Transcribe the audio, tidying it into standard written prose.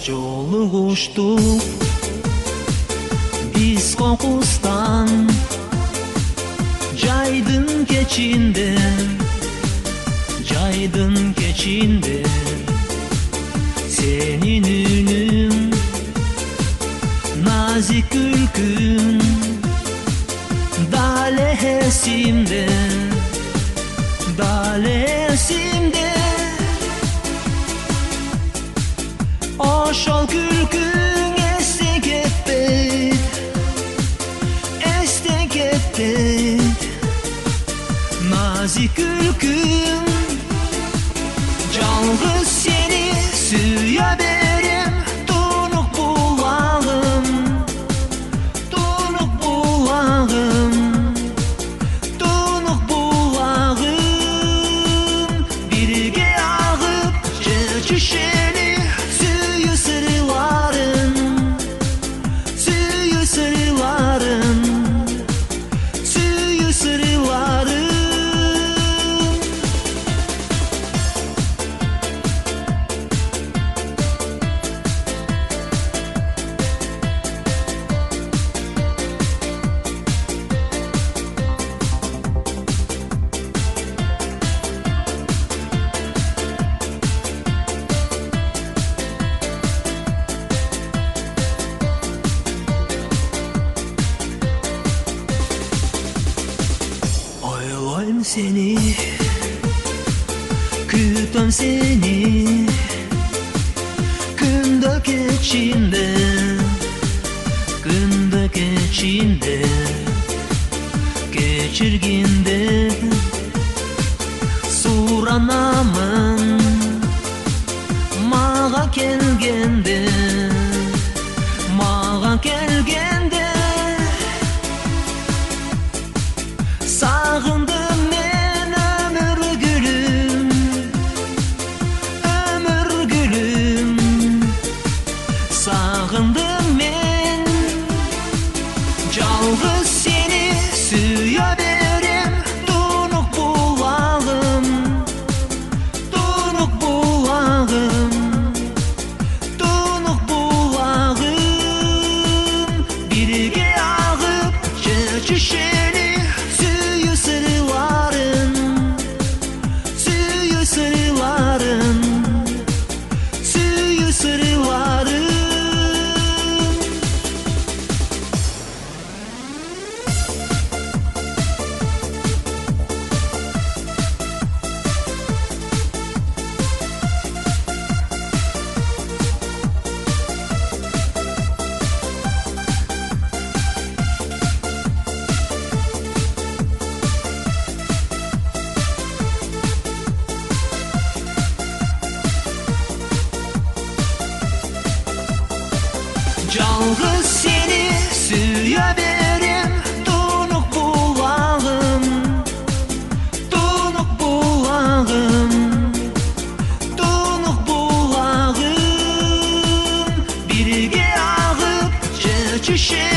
Жолугуштук биз кокустан, жайдын кечинде, жайдын кечинде. Сенин үнүң, назик күлкүң дале эсимде, дале эсимде. Ошол күлкүң эсте кетпейт, эсте кетпейт. Назик күлкүң, жалгыз сени сүйө берем. Тунук булагым, тунук булагым, тунук булагым. Бирге агып чечишели сүйүү сырларын, сүйүү сырларын, сүйүү сырларын. Ойлойм сени, күтөм сени, күндө кечинде, күндө кечинде. Кечиргенде суранамын, мага келгенде, мага келгенде. Сагындым мен өмүр гүлүм, өмүр гүлүм. Сагындым мен, жалгыз сени сүйө берем. Тунук булагым, тунук булагым, тунук булагым. Бирге агып чечишели сүйүү сырларын, сүйүү сырларын, сүйүү сырларын. Жалгыз сени сүйө берем. Тунук булагым, тунук булагым, тунук булагым. Бирге агып чечишели